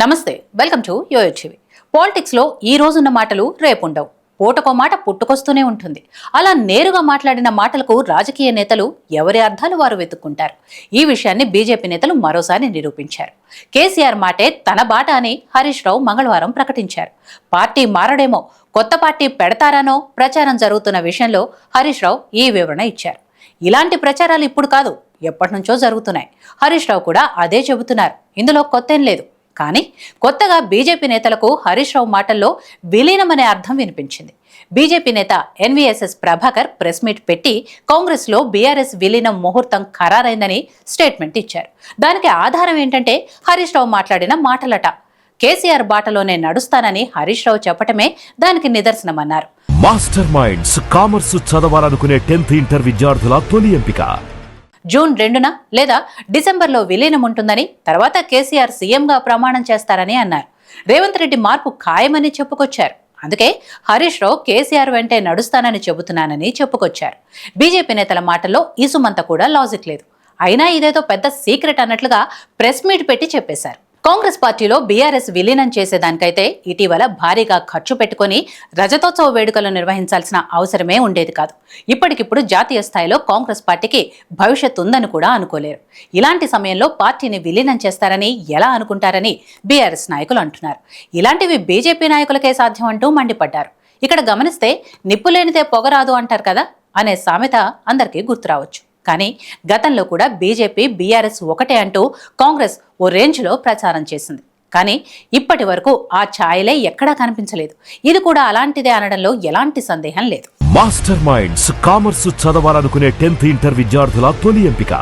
నమస్తే, welcome to యోయోటీవీ. Politics లో ఈ రోజున్న మాటలు రేపుండవు. పూటకో మాట పుట్టుకొస్తూనే ఉంటుంది. అలా నేరుగా మాట్లాడిన మాటలకు రాజకీయ నేతలు ఎవరి అర్థాలు వారు వెతుక్కుంటారు. ఈ విషయాన్ని బీజేపీ నేతలు మరోసారి నిరూపించారు. కేసీఆర్ మాటే తన బాట అని హరీష్ రావు మంగళవారం ప్రకటించారు. పార్టీ మారడేమో, కొత్త పార్టీ పెడతారానో ప్రచారం జరుగుతున్న విషయంలో హరీష్ రావు ఈ వివరణ ఇచ్చారు. ఇలాంటి ప్రచారాలు ఇప్పుడు కాదు, ఎప్పటి నుంచో జరుగుతున్నాయి. హరీష్ రావు కూడా అదే చెబుతున్నారు. ఇందులో కొత్తేం లేదు. కానీ కొత్తగా బీజేపీ నేతలకు హరీష్ రావు మాటల్లో విలీనమనే అర్థం వినిపించింది. బీజేపీ నేత ఎన్వీఎస్ఎస్ ప్రభాకర్ ప్రెస్ మీట్ పెట్టి కాంగ్రెస్ లో బీఆర్ఎస్ విలీనం ముహూర్తం ఖరారైందని స్టేట్మెంట్ ఇచ్చారు. దానికి ఆధారం ఏంటంటే హరీష్ రావు మాట్లాడిన మాటలట. కేసీఆర్ బాటలోనే నడుస్తానని హరీష్ రావు చెప్పటమే దానికి నిదర్శనమన్నారు. మాస్టర్ మైండ్స్ కామర్స్ చదవాలనుకునే 10th ఇంటర్ విద్యార్థుల తొలి ఎంపిక. జూన్ 2న లేదా డిసెంబర్లో విలీనం ఉంటుందని, తర్వాత కేసీఆర్ సీఎంగా ప్రమాణం చేస్తారని అన్నారు. రేవంత్ రెడ్డి మార్పు ఖాయమని చెప్పుకొచ్చారు. అందుకే హరీష్ రావు కేసీఆర్ వెంటే నడుస్తానని చెబుతున్నానని చెప్పుకొచ్చారు. బీజేపీ నేతల మాటల్లో ఇసుమంత కూడా లాజిక్ లేదు. అయినా ఇదేదో పెద్ద సీక్రెట్ అన్నట్లుగా ప్రెస్ మీట్ పెట్టి చెప్పేశారు. కాంగ్రెస్ పార్టీలో బీఆర్ఎస్ విలీనం చేసేదానికైతే ఇటీవల భారీగా ఖర్చు పెట్టుకుని రజతోత్సవ వేడుకలు నిర్వహించాల్సిన అవసరమే ఉండేది కాదు. ఇప్పటికిప్పుడు జాతీయ స్థాయిలో కాంగ్రెస్ పార్టీకి భవిష్యత్తు ఉందని కూడా అనుకోలేరు. ఇలాంటి సమయంలో పార్టీని విలీనం చేస్తారని ఎలా అనుకుంటారని బీఆర్ఎస్ నాయకులు అంటున్నారు. ఇలాంటివి బీజేపీ నాయకులకే సాధ్యం అంటూ మండిపడ్డారు. ఇక్కడ గమనిస్తే నిప్పు లేనిదే పొగరాదు అంటారు కదా అనే సామెత అందరికీ గుర్తురావచ్చు. కానీ గతంలో కూడా బీజేపీ బీఆర్ఎస్ ఒకటే అంటూ కాంగ్రెస్ ఓ రేంజ్లో ప్రచారం చేసింది. కానీ ఇప్పటి వరకు ఆ ఛాయలే ఎక్కడా కనిపించలేదు. ఇది కూడా అలాంటిదే అనడంలో ఎలాంటి సందేహం లేదు. మాస్టర్ మైండ్స్ కామర్స్ చదవాలనుకునే 10th ఇంటర్ విద్యార్థుల తొలి ఎంపిక.